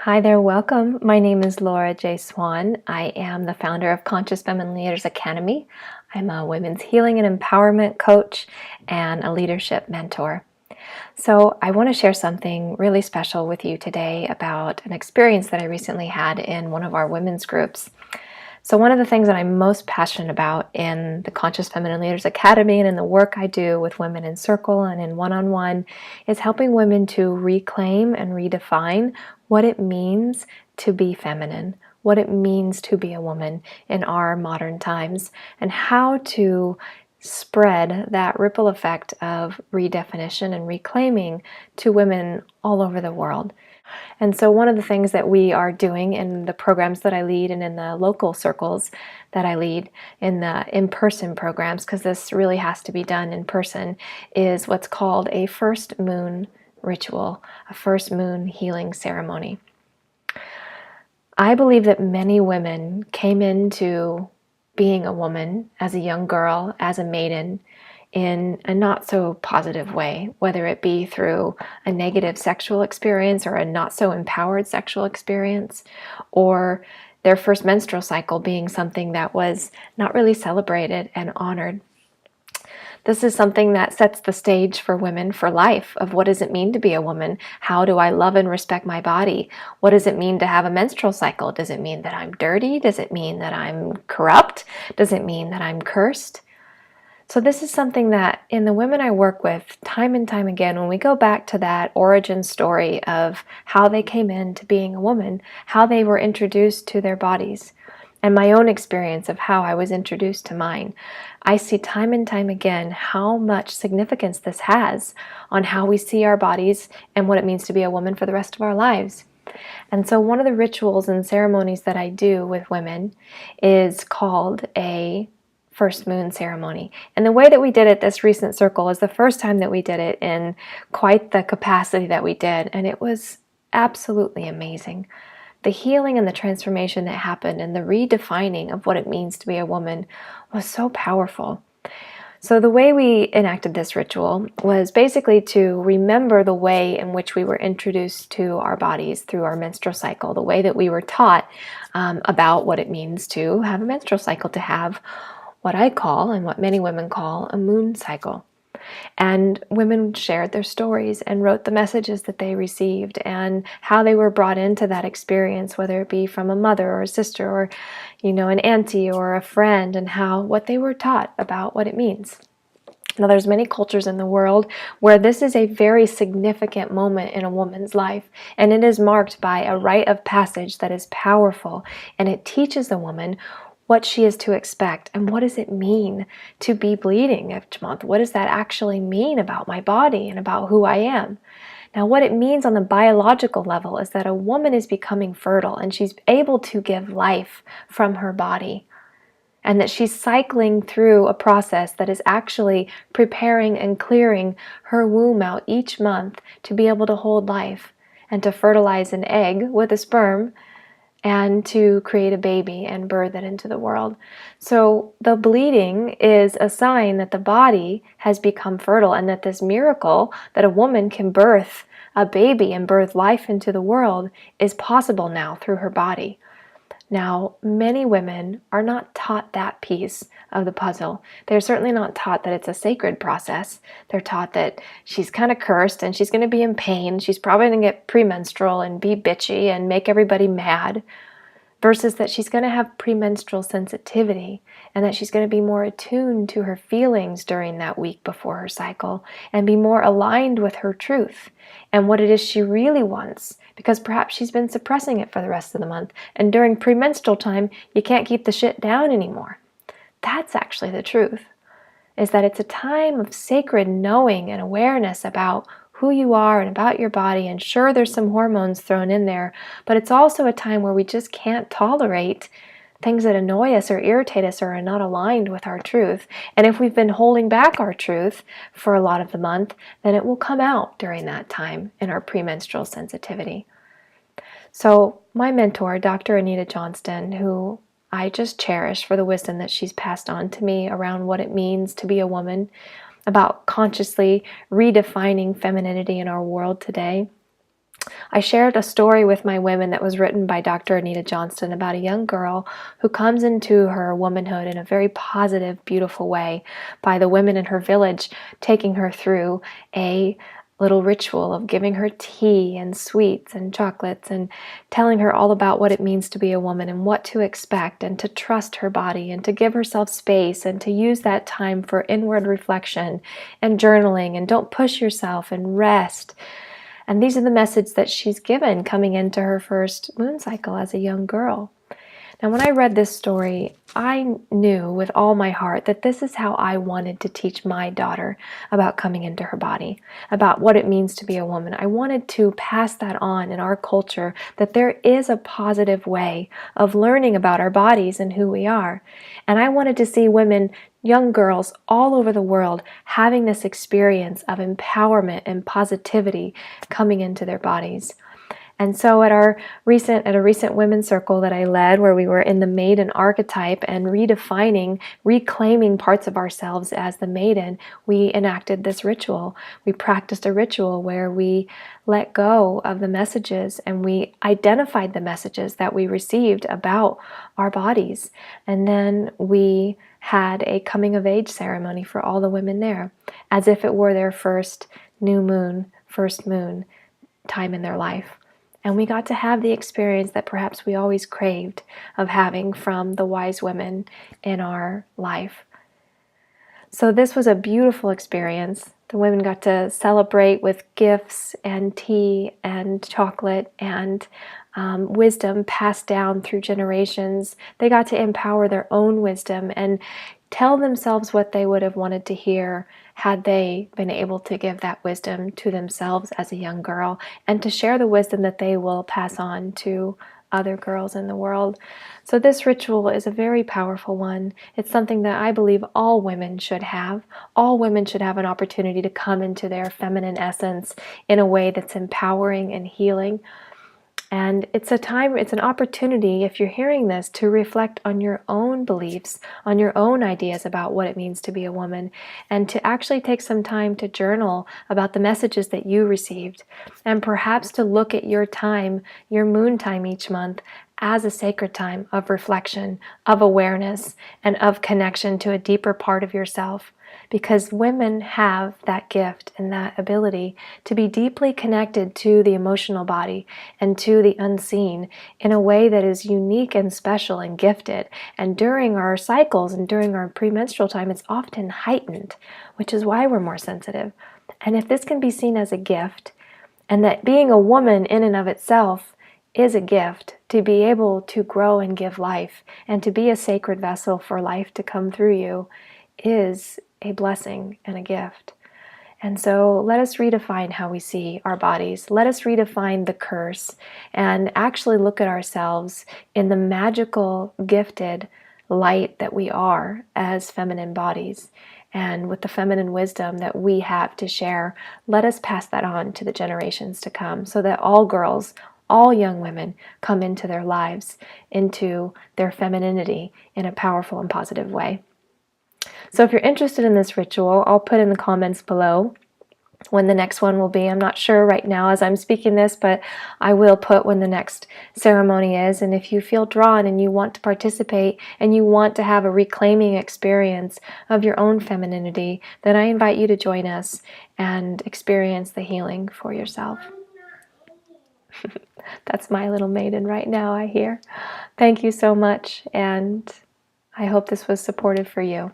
Hi there, welcome. My name is Laura J. Swan. I am the founder of Conscious Feminine Leaders Academy. I'm a women's healing and empowerment coach and a leadership mentor. So I want to share something really special with you today about an experience that I recently had in one of our women's groups. So one of the things that I'm most passionate about in the Conscious Feminine Leaders Academy and in the work I do with women in circle and in one-on-one is helping women to reclaim and redefine what it means to be feminine, what it means to be a woman in our modern times, and how to spread that ripple effect of redefinition and reclaiming to women all over the world. And so one of the things that we are doing in the programs that I lead and in the local circles that I lead in the in-person programs, because this really has to be done in person, is what's called a first moon ritual, a first moon healing ceremony. I believe that many women came into being a woman as a young girl, as a maiden, in a not so positive way, whether it be through a negative sexual experience or a not so empowered sexual experience, or their first menstrual cycle being something that was not really celebrated and honored. This is something that sets the stage for women for life of what does it mean to be a woman? How do I love and respect my body? What does it mean to have a menstrual cycle? Does it mean that I'm dirty? Does it mean that I'm corrupt? Does it mean that I'm cursed? So this is something that in the women I work with, time and time again, when we go back to that origin story of how they came into being a woman, how they were introduced to their bodies, and my own experience of how I was introduced to mine, I see time and time again how much significance this has on how we see our bodies and what it means to be a woman for the rest of our lives. And so one of the rituals and ceremonies that I do with women is called a first moon ceremony. And the way that we did it this recent circle is the first time that we did it in quite the capacity that we did, and it was absolutely amazing. The healing and the transformation that happened and the redefining of what it means to be a woman was so powerful. So the way we enacted this ritual was basically to remember the way in which we were introduced to our bodies through our menstrual cycle, the way that we were taught about what it means to have a menstrual cycle, to have what I call, and what many women call, a moon cycle. And women shared their stories and wrote the messages that they received and how they were brought into that experience, whether it be from a mother or a sister or, an auntie or a friend, and what they were taught about what it means. Now, there's many cultures in the world where this is a very significant moment in a woman's life, and it is marked by a rite of passage that is powerful, and it teaches the woman what she is to expect and what does it mean to be bleeding each month. What does that actually mean about my body and about who I am? Now, what it means on the biological level is that a woman is becoming fertile and she's able to give life from her body, and that she's cycling through a process that is actually preparing and clearing her womb out each month to be able to hold life and to fertilize an egg with a sperm and to create a baby and birth it into the world. So the bleeding is a sign that the body has become fertile, and that this miracle that a woman can birth a baby and birth life into the world is possible now through her body. Now, many women are not taught that piece of the puzzle. They're certainly not taught that it's a sacred process. They're taught that she's kind of cursed and she's going to be in pain. She's probably going to get premenstrual and be bitchy and make everybody mad, versus that she's going to have premenstrual sensitivity and that she's going to be more attuned to her feelings during that week before her cycle and be more aligned with her truth and what it is she really wants, because perhaps she's been suppressing it for the rest of the month, and during premenstrual time you can't keep the shit down anymore. That's actually the truth, is that it's a time of sacred knowing and awareness about who you are and about your body. And sure, there's some hormones thrown in there, but it's also a time where we just can't tolerate things that annoy us or irritate us or are not aligned with our truth. And if we've been holding back our truth for a lot of the month, then it will come out during that time in our premenstrual sensitivity. So my mentor, Dr. Anita Johnston, who I just cherish for the wisdom that she's passed on to me around what it means to be a woman, about consciously redefining femininity in our world today, I shared a story with my women that was written by Dr. Anita Johnston about a young girl who comes into her womanhood in a very positive, beautiful way by the women in her village taking her through a little ritual of giving her tea and sweets and chocolates and telling her all about what it means to be a woman and what to expect and to trust her body and to give herself space and to use that time for inward reflection and journaling and don't push yourself and rest. And these are the messages that she's given coming into her first moon cycle as a young girl. Now, when I read this story, I knew with all my heart that this is how I wanted to teach my daughter about coming into her body, about what it means to be a woman. I wanted to pass that on in our culture, that there is a positive way of learning about our bodies and who we are. And I wanted to see women, young girls all over the world, having this experience of empowerment and positivity coming into their bodies. And so at a recent women's circle that I led, where we were in the maiden archetype and redefining, reclaiming parts of ourselves as the maiden, we enacted this ritual. We practiced a ritual where we let go of the messages and we identified the messages that we received about our bodies. And then we had a coming of age ceremony for all the women there, as if it were their first new moon, first moon time in their life. And we got to have the experience that perhaps we always craved of having from the wise women in our life. So this was a beautiful experience. The women got to celebrate with gifts and tea and chocolate and wisdom passed down through generations. They got to empower their own wisdom and tell themselves what they would have wanted to hear had they been able to give that wisdom to themselves as a young girl, and to share the wisdom that they will pass on to other girls in the world. So this ritual is a very powerful one. It's something that I believe all women should have. All women should have an opportunity to come into their feminine essence in a way that's empowering and healing. And it's an opportunity, if you're hearing this, to reflect on your own beliefs, on your own ideas about what it means to be a woman, and to actually take some time to journal about the messages that you received, and perhaps to look at your time, your moon time each month, as a sacred time of reflection, of awareness, and of connection to a deeper part of yourself. Because women have that gift and that ability to be deeply connected to the emotional body and to the unseen in a way that is unique and special and gifted. And during our cycles and during our premenstrual time, it's often heightened, which is why we're more sensitive. And if this can be seen as a gift, and that being a woman in and of itself is a gift, to be able to grow and give life and to be a sacred vessel for life to come through you, is a blessing and a gift. And so let us redefine how we see our bodies. Let us redefine the curse and actually look at ourselves in the magical, gifted light that we are as feminine bodies. And with the feminine wisdom that we have to share, let us pass that on to the generations to come, so that all girls, all young women come into their lives, into their femininity in a powerful and positive way. So if you're interested in this ritual, I'll put in the comments below when the next one will be. I'm not sure right now as I'm speaking this, but I will put when the next ceremony is. And if you feel drawn and you want to participate and you want to have a reclaiming experience of your own femininity, then I invite you to join us and experience the healing for yourself. That's my little maiden right now, I hear. Thank you so much, and I hope this was supportive for you.